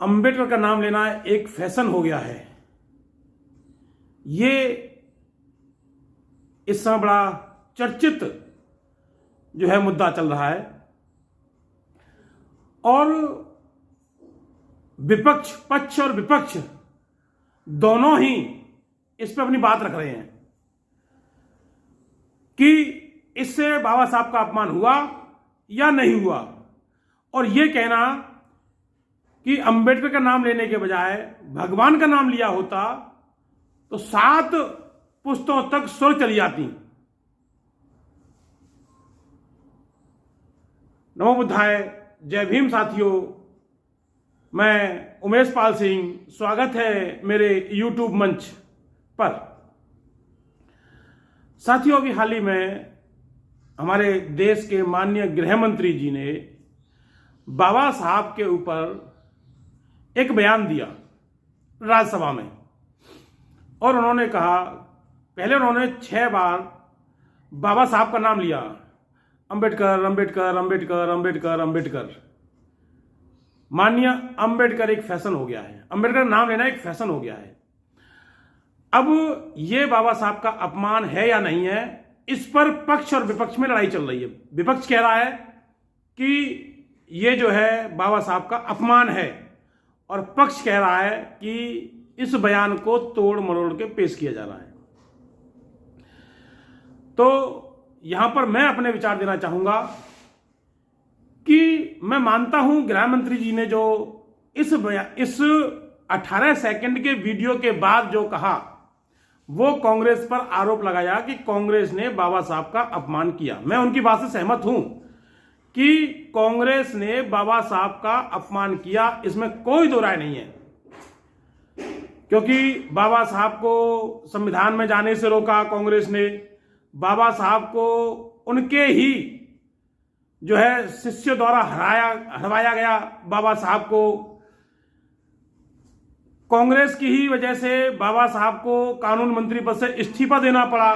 अंबेडकर का नाम लेना एक फैशन हो गया है। ये इस समय बड़ा चर्चित जो है मुद्दा चल रहा है और विपक्ष, पक्ष और विपक्ष दोनों ही इस पर अपनी बात रख रहे हैं कि इससे बाबा साहब का अपमान हुआ या नहीं हुआ, और यह कहना कि अंबेडकर का नाम लेने के बजाय भगवान का नाम लिया होता तो 7 पुश्तों तक स्वर्ग चली जाती। नमो बुद्धाय, जय भीम साथियों। मैं उमेश पाल सिंह, स्वागत है मेरे YouTube मंच पर। साथियों, अभी हाल ही में हमारे देश के माननीय गृह मंत्री जी ने बाबा साहब के ऊपर एक बयान दिया राज्यसभा में, और उन्होंने कहा, पहले उन्होंने 6 बार बाबा साहब का नाम लिया, अंबेडकर अंबेडकर अंबेडकर अंबेडकर अंबेडकर। माननीय अंबेडकर एक फैशन हो गया है, अंबेडकर नाम लेना एक फैशन हो गया है। अब ये बाबा साहब का अपमान है या नहीं है, इस पर पक्ष और विपक्ष में लड़ाई चल रही है। विपक्ष कह रहा है कि ये जो है बाबा साहब का अपमान है, और पक्ष कह रहा है कि इस बयान को तोड़ मरोड़ के पेश किया जा रहा है। तो यहां पर मैं अपने विचार देना चाहूंगा कि मैं मानता हूं गृह मंत्री जी ने जो इस 18 सेकंड के वीडियो के बाद जो कहा, वो कांग्रेस पर आरोप लगाया कि कांग्रेस ने बाबा साहब का अपमान किया। मैं उनकी बात से सहमत हूं कि कांग्रेस ने बाबा साहब का अपमान किया, इसमें कोई दो राय नहीं है, क्योंकि बाबा साहब को संविधान में जाने से रोका कांग्रेस ने, बाबा साहब को उनके ही जो है शिष्य द्वारा हरवाया गया। बाबा साहब को कांग्रेस की ही वजह से बाबा साहब को कानून मंत्री पद से इस्तीफा देना पड़ा।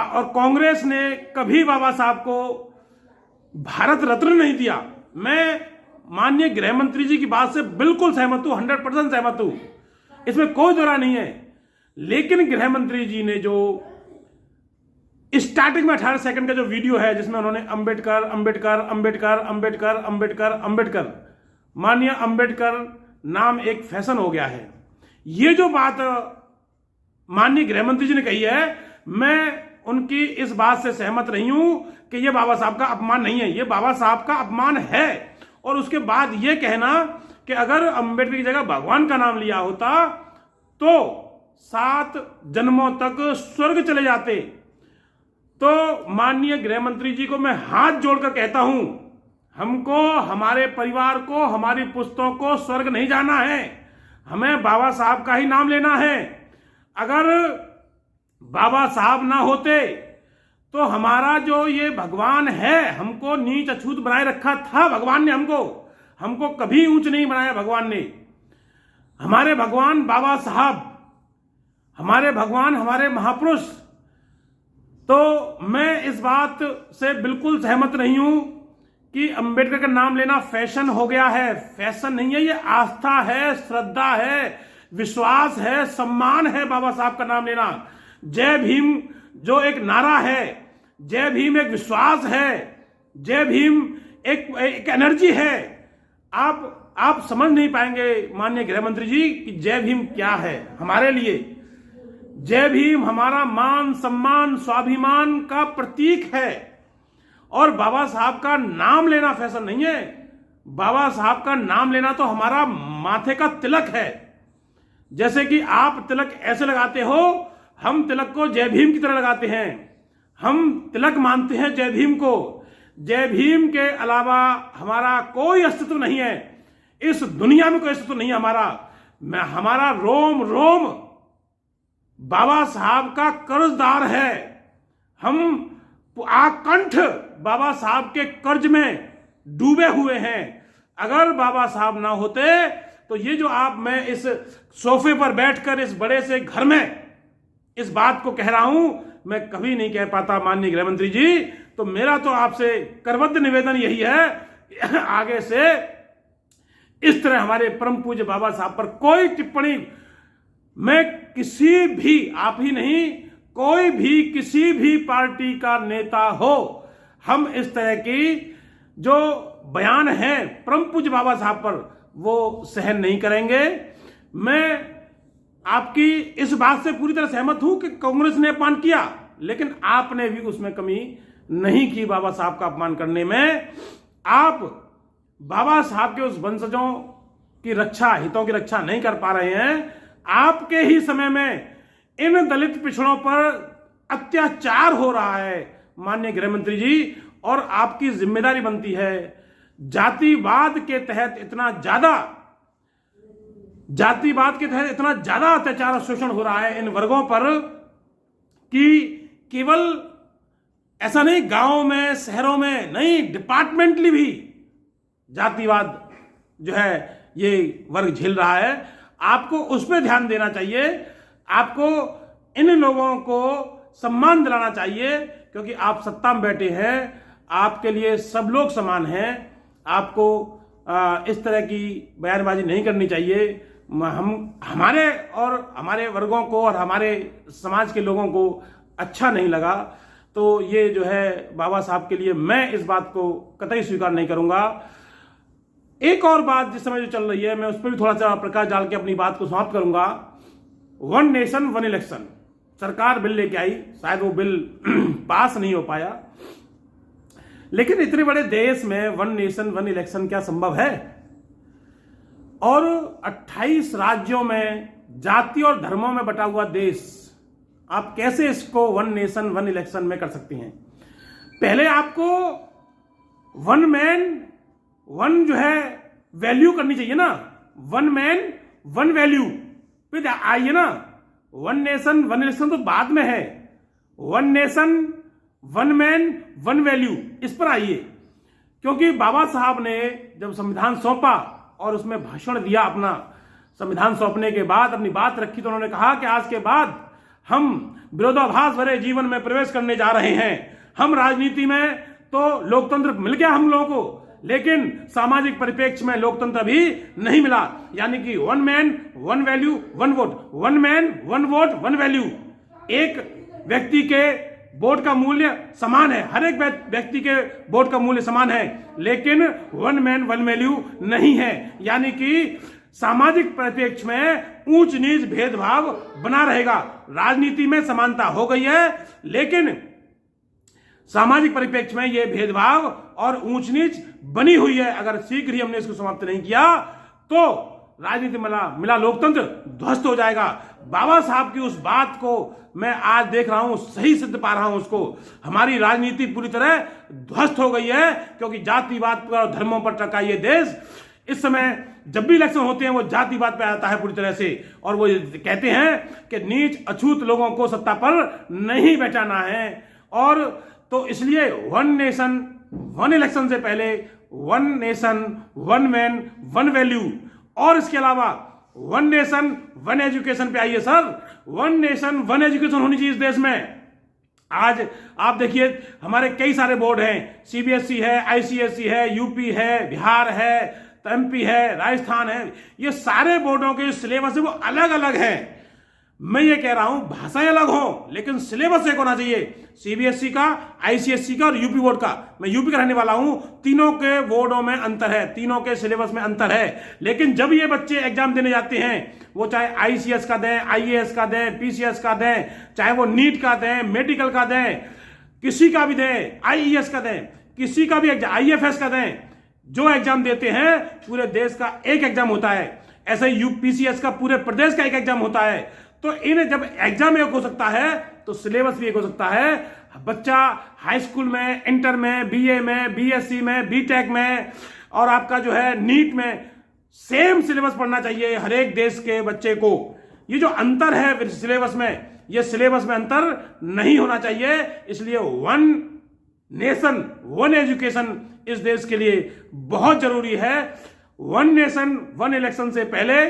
और कांग्रेस ने कभी बाबा साहब को भारत रत्न नहीं दिया। मैं माननीय गृह मंत्री जी की बात से बिल्कुल सहमत हूं, 100% सहमत हूं, इसमें कोई दो राय नहीं है। लेकिन गृह मंत्री जी ने जो स्टार्टिंग में 18 सेकंड का जो वीडियो है, जिसमें उन्होंने अंबेडकर अंबेडकर अंबेडकर अंबेडकर अंबेडकर अंबेडकर, माननीय अंबेडकर नाम एक फैशन हो गया है, ये जो बात माननीय गृह मंत्री जी ने कही है, मैं उनकी इस बात से सहमत नहीं हूं कि यह बाबा साहब का अपमान नहीं है। यह बाबा साहब का अपमान है। और उसके बाद यह कहना कि अगर अंबेडकर की जगह भगवान का नाम लिया होता तो 7 जन्मों तक स्वर्ग चले जाते। तो माननीय गृह मंत्री जी को मैं हाथ जोड़कर कहता हूं, हमको, हमारे परिवार को, हमारी पुश्तों को स्वर्ग नहीं जाना है, हमें बाबा साहब का ही नाम लेना है। अगर बाबा साहब ना होते तो हमारा जो ये भगवान है, हमको नीच अछूत बनाए रखा था भगवान ने, हमको कभी ऊंच नहीं बनाया भगवान ने। हमारे भगवान बाबा साहब, हमारे भगवान, हमारे महापुरुष। तो मैं इस बात से बिल्कुल सहमत नहीं हूं कि अंबेडकर का नाम लेना फैशन हो गया है। फैशन नहीं है, ये आस्था है, श्रद्धा है, विश्वास है, सम्मान है बाबा साहब का नाम लेना। जय भीम जो एक नारा है, जय भीम एक विश्वास है, जय भीम एक एनर्जी है। आप समझ नहीं पाएंगे माननीय गृह मंत्री जी कि जय भीम क्या है हमारे लिए। जय भीम हमारा मान, सम्मान, स्वाभिमान का प्रतीक है। और बाबा साहब का नाम लेना फैशन नहीं है। बाबा साहब का नाम लेना तो हमारा माथे का तिलक है। जैसे कि आप तिलक ऐसे लगाते हो, हम तिलक को जय भीम की तरह लगाते हैं। हम तिलक मानते हैं जय भीम को। जय भीम के अलावा हमारा कोई अस्तित्व नहीं है, इस दुनिया में कोई अस्तित्व नहीं है हमारा रोम रोम बाबा साहब का कर्जदार है। हम आकंठ बाबा साहब के कर्ज में डूबे हुए हैं। अगर बाबा साहब ना होते तो ये जो मैं इस सोफे पर बैठकर इस बड़े से घर में इस बात को कह रहा हूं, मैं कभी नहीं कह पाता माननीय गृह मंत्री जी। तो मेरा तो आपसे करबद्ध निवेदन यही है आगे से इस तरह हमारे परम पूज्य बाबा साहब पर कोई टिप्पणी मैं किसी भी, आप ही नहीं, कोई भी किसी भी पार्टी का नेता हो, हम इस तरह की जो बयान है परम पूज्य बाबा साहब पर वो सहन नहीं करेंगे। मैं आपकी इस बात से पूरी तरह सहमत हूं कि कांग्रेस ने अपमान किया, लेकिन आपने भी उसमें कमी नहीं की बाबा साहब का अपमान करने में। आप बाबा साहब के उस वंशजों की रक्षा, हितों की रक्षा नहीं कर पा रहे हैं। आपके ही समय में इन दलित पिछड़ों पर अत्याचार हो रहा है माननीय गृह मंत्री जी, और आपकी जिम्मेदारी बनती है। जातिवाद के तहत इतना ज्यादा अत्याचार और शोषण हो रहा है इन वर्गों पर कि केवल ऐसा नहीं, गांवों में, शहरों में नहीं, डिपार्टमेंटली भी जातिवाद जो है ये वर्ग झेल रहा है। आपको उस पर ध्यान देना चाहिए। आपको इन लोगों को सम्मान दिलाना चाहिए, क्योंकि आप सत्ता में बैठे हैं, आपके लिए सब लोग समान हैं। आपको इस तरह की बयानबाजी नहीं करनी चाहिए। हमारे वर्गों को और हमारे समाज के लोगों को अच्छा नहीं लगा, तो ये जो है बाबा साहब के लिए मैं इस बात को कतई स्वीकार नहीं करूंगा। एक और बात जिस समय जो चल रही है, मैं उस पर भी थोड़ा सा प्रकाश डाल के अपनी बात को समाप्त करूंगा। वन नेशन वन इलेक्शन, सरकार बिल लेके आई, शायद वो बिल पास नहीं हो पाया, लेकिन इतने बड़े देश में वन नेशन वन इलेक्शन क्या संभव है? और 28 राज्यों में जाति और धर्मों में बटा हुआ देश, आप कैसे इसको वन नेशन वन इलेक्शन में कर सकती हैं? पहले आपको वन मैन वन जो है वैल्यू करनी चाहिए ना, वन मैन वन वैल्यू पे आइए ना। वन नेशन वन इलेक्शन तो बाद में है, one nation one man one value इस पर आइए। क्योंकि बाबा साहब ने जब संविधान सौंपा और उसमें भाषण दिया, अपना संविधान सौंपने के बाद अपनी बात रखी, तो उन्होंने कहा कि आज के बाद हम विरोधाभास भरे जीवन में प्रवेश करने जा रहे हैं। हम राजनीति में तो लोकतंत्र मिल गया हम लोगों को, लेकिन सामाजिक परिप्रेक्ष्य में लोकतंत्र भी नहीं मिला। यानी कि one man one value one vote, one man one vote one value. एक व्यक्ति के वोट का मूल्य समान है, हर एक व्यक्ति के वोट का मूल्य समान है, लेकिन वन मैन वन वैल्यू नहीं है। यानी कि सामाजिक परिप्रेक्ष्य में ऊंच नीच भेदभाव बना रहेगा। राजनीति में समानता हो गई है, लेकिन सामाजिक परिप्रेक्ष्य में यह भेदभाव और ऊंच नीच बनी हुई है। अगर शीघ्र ही हमने इसको समाप्त नहीं किया तो राजनीति मिला लोकतंत्र ध्वस्त हो जाएगा। बाबा साहब की उस बात को मैं आज देख रहा हूं, सही सिद्ध पा रहा हूं उसको। हमारी राजनीति पूरी तरह ध्वस्त हो गई है, क्योंकि जातिवाद पर और धर्मों पर टका ये देश इस समय जब भी इलेक्शन होते हैं वो जातिवाद पे आता है पूरी तरह से। और वो कहते हैं कि नीच अछूत लोगों को सत्ता पर नहीं बैठाना है। और तो इसलिए वन नेशन वन इलेक्शन से पहले one nation one man one value, और इसके अलावा वन नेशन वन एजुकेशन पे आइए sir. One nation one education होनी चाहिए इस देश में। आज आप देखिए हमारे कई सारे बोर्ड हैं, सीबीएसई है, आईसीएसई है, यूपी है, बिहार है, एमपी है, राजस्थान है। ये सारे बोर्डों के सिलेबस है वो अलग अलग है। मैं ये कह रहा हूं भाषाएं अलग हो, लेकिन सिलेबस एक होना चाहिए। सीबीएसई का, आईसीएसई का और यूपी बोर्ड का। मैं यूपी का रहने वाला हूं, तीनों के बोर्डों में अंतर है, तीनों के सिलेबस में अंतर है। लेकिन जब ये बच्चे एग्जाम देने जाते हैं, वो चाहे आईसीएस का दें, आईएएस का दें, पीसीएस का दें, चाहे वो नीट का दें, मेडिकल का दें, किसी का भी दें, आईईएस का दें, किसी का भी आईएफएस का दें, जो एग्जाम देते हैं पूरे देश का एक एग्जाम होता है। ऐसे ही यूपीसीएस का पूरे प्रदेश का एक एग्जाम होता है। तो इन जब एग्जाम एक हो सकता है तो सिलेबस भी एक हो सकता है। बच्चा हाई स्कूल में, इंटर में, बीए में, बीएससी में, बीटेक में और आपका जो है नीट में सेम सिलेबस पढ़ना चाहिए हर एक देश के बच्चे को। ये जो अंतर है सिलेबस में, ये सिलेबस में अंतर नहीं होना चाहिए। इसलिए वन नेशन वन एजुकेशन इस देश के लिए बहुत जरूरी है। वन नेशन वन इलेक्शन से पहले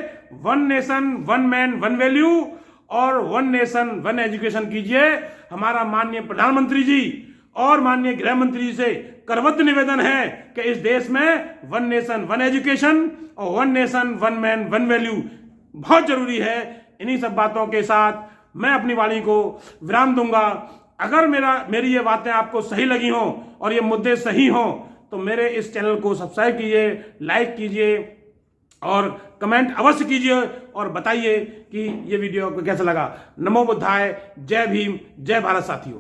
one nation one man one value और वन नेशन वन एजुकेशन कीजिए। हमारा माननीय प्रधानमंत्री जी और माननीय गृह मंत्री से करबद्ध निवेदन है कि इस देश में वन नेशन वन एजुकेशन और one nation one man one value बहुत जरूरी है। इन्हीं सब बातों के साथ मैं अपनी वाणी को विराम दूंगा। अगर मेरी ये बातें आपको सही लगी हों और ये मुद्दे सही हों तो मेरे इस चैनल को सब्सक्राइब कीजिए, लाइक कीजिए और कमेंट अवश्य कीजिए और बताइए कि ये वीडियो आपको कैसा लगा। नमो बुद्धाय, जय भीम, जय भारत साथियों।